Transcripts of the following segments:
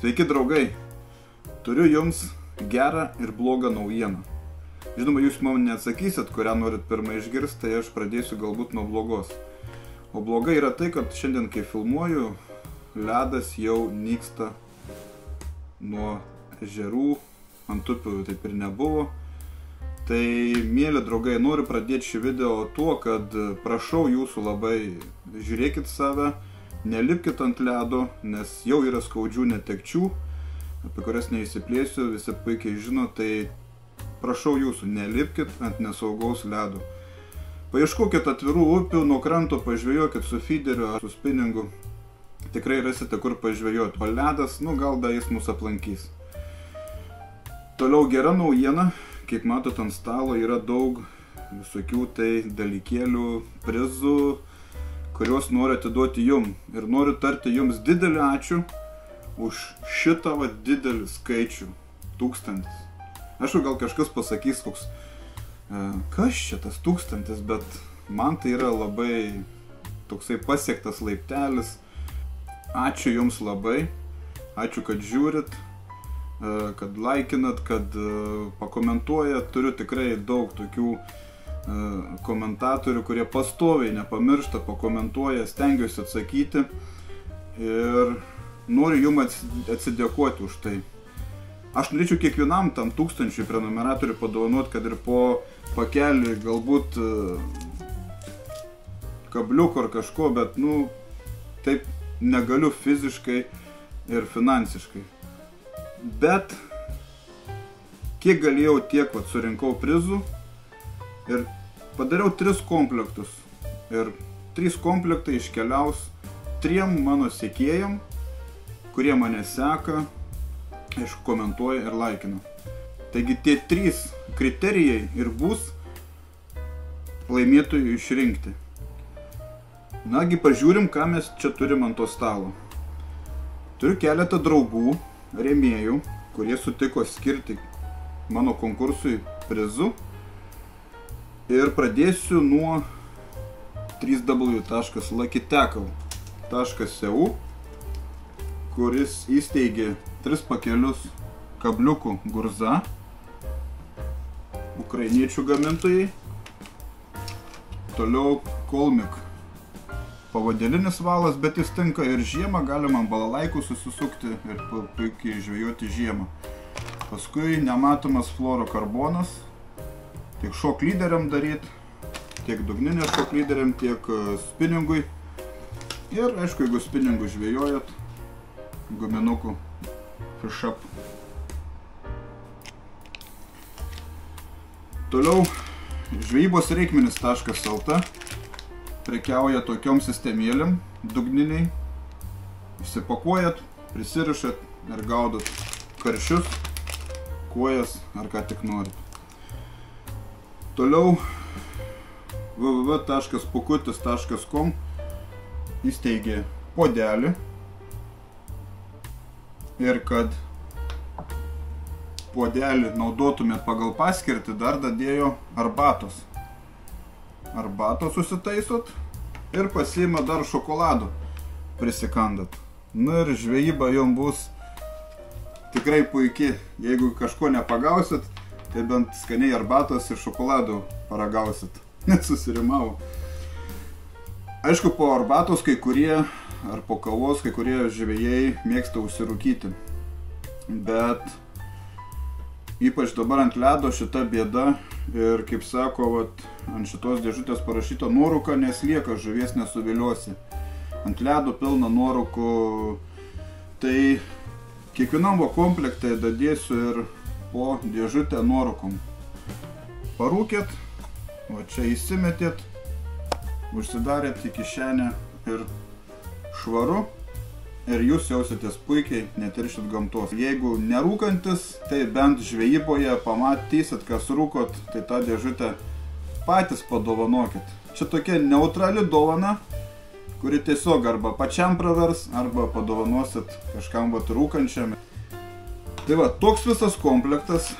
Sveiki draugai, turiu jums gerą ir blogą naujieną. Žinoma, jūs man neatsakysit, kurią norit pirmą išgirsti, tai aš pradėsiu galbūt nuo blogos. O bloga yra tai, kad šiandien, kai filmuoju, ledas jau nyksta nuo ežerų, ant upių taip ir nebuvo. Tai, mėly draugai, noriu pradėti šį video tuo, kad prašau jūsų labai žiūrėkit save, nelipkit ant ledo, nes jau yra skaudžių netekčių, apie kurias neįsiplėsiu, visi puikiai žino, tai prašau jūsų, nelipkit ant nesaugaus ledo. Paieškokit atvirų upių, nuo kranto pažvejokit su fideriu ar su spinningu, tikrai rasite kur pažvejoti, o ledas, gal da jis mus aplankys. Toliau gera naujiena, kaip matot ant stalo yra daug visokių tai dalykėlių, prizų, kuriuos noriu atiduoti jum. Ir noriu tarti jums didelį ačiū už šitą didelį skaičių, 1000. Aišku, gal kažkas pasakys, koks, kas čia tas 1000, bet man tai yra labai toksai pasiektas laiptelis. Ačiū jums labai, ačiū, kad žiūrit, kad laikinat, kad pakomentuojat. Turiu tikrai daug tokių komentatorių, kurie pastoviai nepamiršta, pakomentuoja, stengiuosi atsakyti ir noriu jums atsidėkoti už tai. Aš norėčiau kiekvienam tam 1000 prenumeratorių padovanoti, kad ir po pakelį, galbūt kabliuko ar kažko, bet taip negaliu fiziškai ir finansiškai. Bet kiek galėjau, tiek surinkau prizų ir padariau 3 komplektus. Ir 3 komplektai iškeliaus 3 mano sekėjam, kurie mane seka, aišku, komentuoja ir laikina. Taigi tie 3 kriterijai ir bus laimėtojų išrinkti. Nagi, pažiūrim, ką mes čia turim ant to stalo. Turiu keletą draugų, rėmėjų, kurie sutiko skirti mano konkursui prizų. Ir pradėsiu nuo www.luckitackle.eu, kuris įsteigė 3 pakelius kabliukų Gurza, ukrainiečių gamintojai. Toliau Kolmik, pavadėlinis valas, bet jis tinka ir žiemą, galima ant balalaikų susisukti ir puikiai žvejoti žiemą. Paskui nematomas fluorokarbonas, tiek šok lyderiam daryti, tiek dugninės šok lyderiam, tiek spinningui. Ir aišku, jeigu spinningu žvejojat, guminukų Fish Up. Toliau žvejybos reikmenis.lt prekiauja tokiom sistemėlėm dugniniai. Įsipakuojat, prisirišat ir gaudot karšius, kojas ar ką tik norit. Toliau www.pukutis.com įsteigė puodelį ir kad puodelį naudotumėt pagal paskirtį, dar dadėjo arbatos. Arbatos susitaisot ir pasiima dar šokolado prisikandat. Ir žvejyba jom bus tikrai puikiai. Jeigu kažko nepagausit, tai bent skaniai arbatos ir šokolado paragausit. Net susirimavo. Aišku, po arbatos kai kurie, ar po kavos kai kurie žvejai mėgsta užsirūkyti. Bet ypač dabar ant ledo šita bėda ir, kaip sako, ant šitos dėžutės parašyta nuorūka neslieka, žuvies nesuviliosi. Ant ledo pilna nuorūkų. Tai kiekvienam komplekte dadėsiu ir po dėžutę nuorūkom. Parūkėt, čia įsimetėt, užsidarėt į kišenę ir švaru. Ir jūs jausitės puikiai, neteršit gamtos. Jeigu nerūkantis, tai bent žvejyboje pamatysit, kas rūkot, tai tą dėžutę patys padovanokit. Čia tokia neutrali dovana, kuri tiesiog arba pačiam pravers, arba padovanosit kažkam rūkančiam. Tai toks visas komplektas,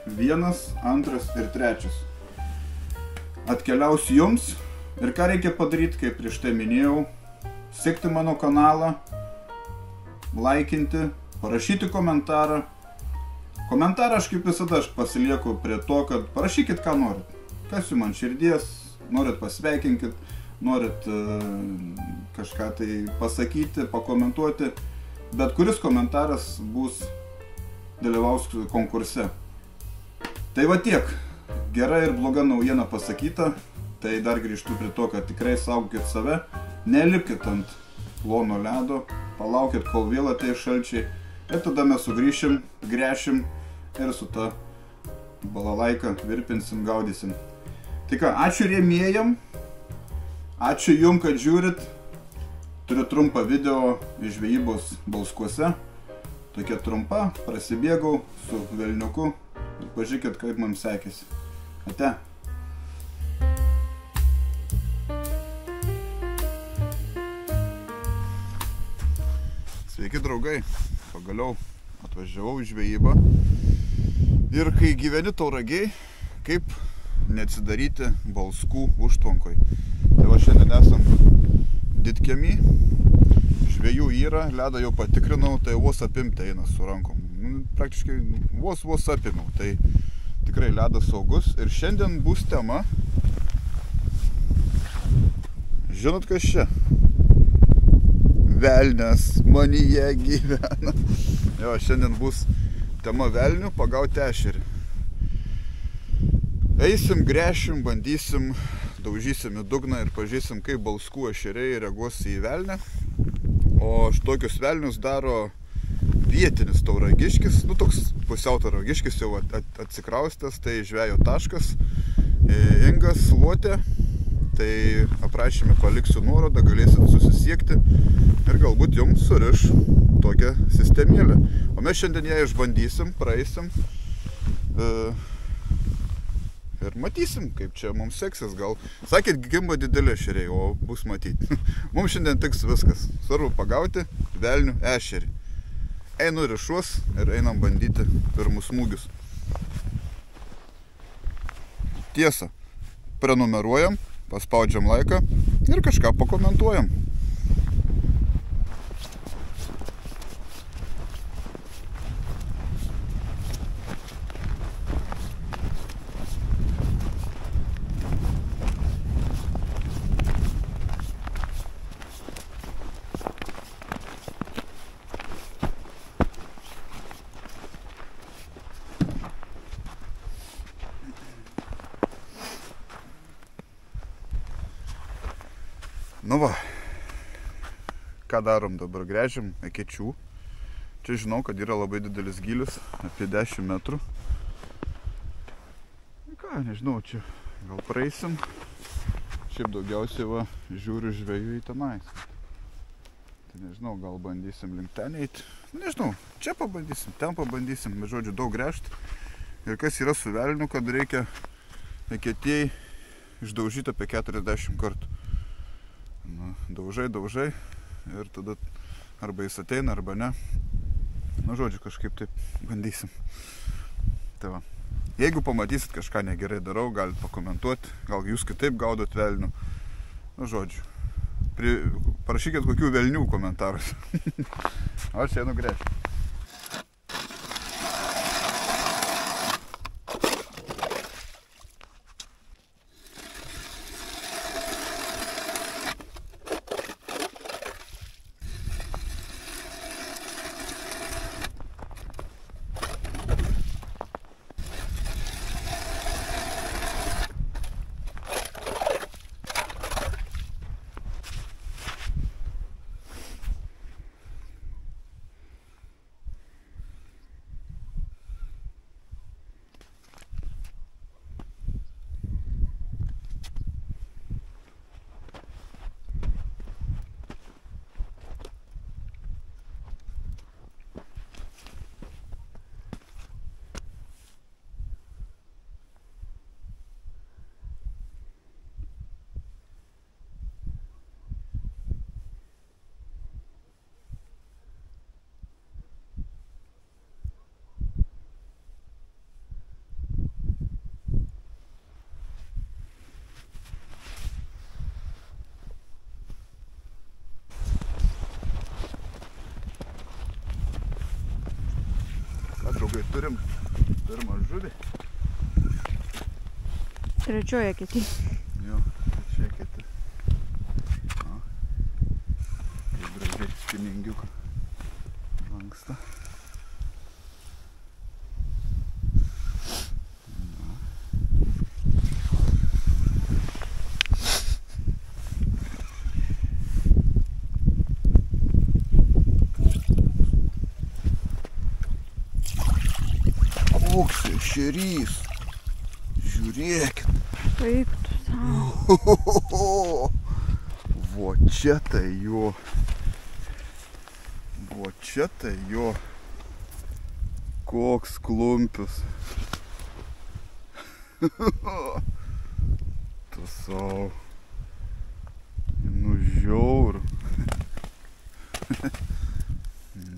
1, 2 ir 3. Atkeliaus jums ir ką reikia padaryti, kaip prieš tai minėjau, sekti mano kanalą, laikinti, parašyti komentarą. Komentarą aš kaip visada pasilieku prie to, kad parašykit ką norit. Kas jums ant širdies, norit pasveikinkit, norit kažką tai pasakyti, pakomentuoti. Bet kuris komentaras dalyvaus konkurse. Tai va tiek. Gera ir bloga naujiena pasakyta. Tai dar grįžtu prie to, kad tikrai saugokit save, nelipkit ant plono ledo, palaukit, kol vėl ateis šalčiai ir tada mes sugrįšim, gręšim ir su ta balalaika virpinsim, gaudysim. Tai ką, ačiū rėmėjam, ačiū jum, kad žiūrit. Turiu trumpą video iš žvejybos Balskuose. Tokia trumpa, prasibėgau su velniuku ir pažiūrėkit, kaip mums sekėsi. Ate. Sveiki draugai, pagaliau atvažiavau į žvejybą ir kai gyveni Tauragėj, kaip neatsidaryti Balskų užtvankoj. Tai va šiandien esam Didkiemy, žvejų yra, ledą jau patikrinau, tai vos apimti eina su rankom. Praktiškai vos apimiau, tai tikrai ledas saugus ir šiandien bus tema. Žinot kas čia? Velnias manyje gyvena. Jo, šiandien bus tema velnių pagauti ešerį. Eisim, gręšim, bandysim, daužysim į dugną ir pažiūrėsim, kaip Balskų ešeriai reaguos į velnę. O tokius velnius daro vietinis tauragiškis, toks pusiau tauragiškis jau atsikraustęs, tai žvejo taškas, Ingas Luotė. Tai aprašyme paliksiu nuorodą, galėsit susisiekti ir galbūt jums suriš tokią sistemėlę. O mes šiandien ją išbandysim, praeisim ir matysim, kaip čia mums seksis. Gal sakėt, gimba didelė ešeriai, o bus matyti. Mums šiandien tiks viskas. Svarbu pagauti velnių ešerį. Einu rišuos ir einam bandyti pirmus smūgius. Tiesa, prenumeruojam, paspaudžiam laiką ir kažką pakomentuojam. Nu va, ką darom dabar, gręžiam ekečių. Čia žinau, kad yra labai didelis gylis, apie 10 metrų. Ką, nežinau, čia gal praeisim. Šiaip daugiausiai va, žiūriu žvejų į tenais. Tai nežinau, gal bandysim link ten eiti. Nežinau, čia pabandysim, ten pabandysim, bet žodžiu daug gręžti. Ir kas yra su velniu, kad reikia eketėjai išdaužyti apie 40 kartų. Daužai ir tada arba jis ateina, arba ne. Nu, žodžiu, kažkaip taip bandysim. Tai va. Jeigu pamatysit kažką negerai darau, galit pakomentuoti, gal jūs kitaip gaudot velnių. Nu, žodžiu, parašykit kokių velnių komentarus. O aš einu gręžti. turim pirmą žuvį. Trečioje kiti. Jo, trečioje kiti. Kaip gražiai spiningiuką lanksta. Koks ešerys. Žiūrėkit. Kaip tu savo. Vo čia tai jo. Vo čia tai jo. Koks klumpis. Tu savo. Nu žiauru.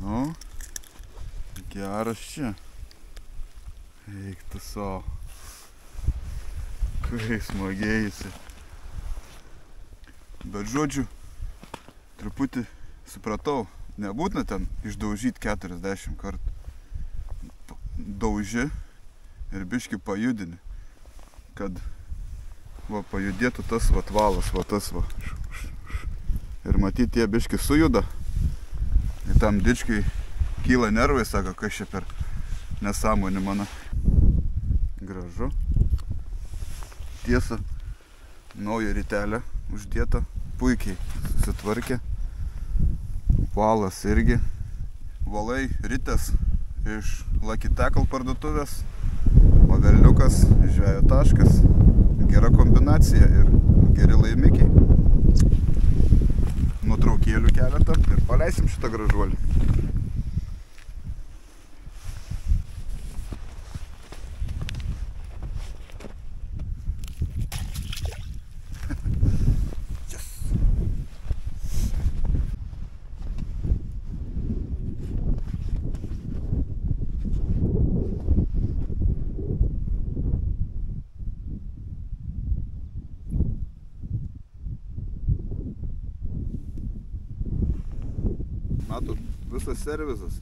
Nu. Geras čia. Eik tu savo. Kai smagiai jisai. Bet žodžiu, truputį supratau, nebūtina ten išdaužyti 40 kartų. Dauži ir biškį pajudini, kad va, pajudėtų tas vat valas, va tas va. Ir matyti, jie biškį sujuda. Ir tam dičkai kyla nervai, sako, kas čia per nesąmonė mano. Gražu. Tiesa, nauja rytelė uždėta, puikiai susitvarkė. Valas irgi. Valai ritės iš Lucky Tackle parduotuvės, o velniukas žvejo taškas. Gera kombinacija ir geri laimikiai. Nuotraukėlių keletą ir paleisim šitą gražuolį. Matot, visas servizas.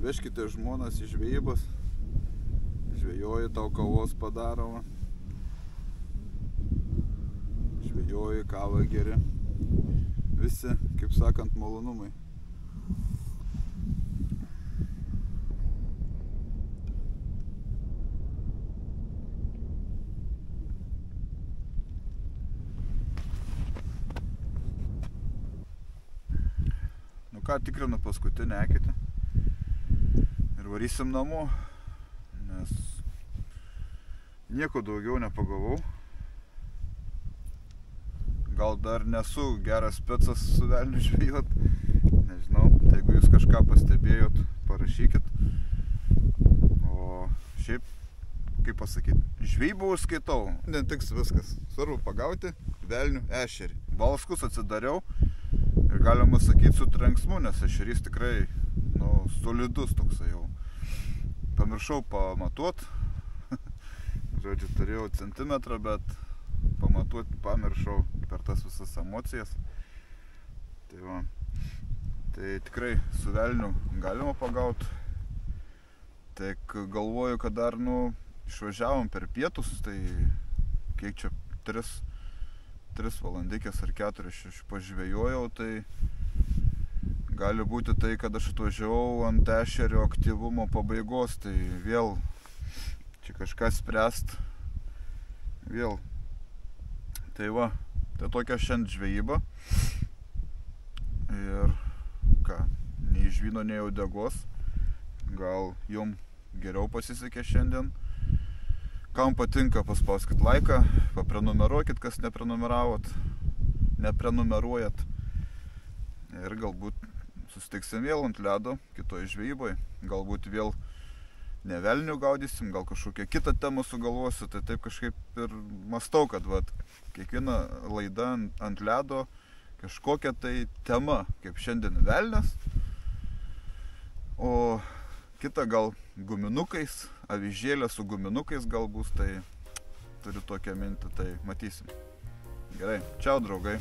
Veškite žmonas į žvejybas. Žvejoji, tau kavos padaroma. Žvejoji, kavą geri. Visi, kaip sakant, malonumai. Ką tikrinu paskutinę eketę ir varysim namo, nes nieko daugiau nepagavau. Gal dar nesu geras specas su velniu žvejot, nežinau, tai jeigu jūs kažką pastebėjot, parašykit. O šiaip, kaip pasakyti, žvejybą užskaitau, netiks viskas. Svarbu pagauti velnių ešerį. Balskus atsidariau. Ir galima sakyti su trenksmu, nes ešerys tikrai solidus toksai jau. Pamiršau pamatuot. Žodžiu, turėjau centimetrą, bet pamatuot pamiršau per tas visas emocijas. Tai va. Tai tikrai su velniu galima pagauti. Tik galvoju, kad dar išvažiavom per pietus, tai kiek čia 3 valandikės ar 4 aš pažvejojau, tai gali būti tai, kad aš atvažiavau ant ešerio aktyvumo pabaigos, tai vėl čia kažką spręst. Vėl. Tai va, tai tokia šiandien žvejyba. Ir ką, nei žvyno, nei uodegos. Gal jum geriau pasisekė šiandien. Kam patinka, paspauskit laiką, paprenumeruokit, kas neprenumeravot, neprenumeruojat. Ir galbūt susitiksim vėl ant ledo, kitoj žvejyboje. Galbūt vėl ne velnių gaudysim, gal kažkokią kitą temą sugalvosiu. Tai taip kažkaip ir mąstau, kad kiekviena laida ant ledo kažkokia tai tema, kaip šiandien velnias. O kita gal guminukais, avižėlė su guminukais gal bus, tai turiu tokią mintį, tai matysim. Gerai, čiau draugai.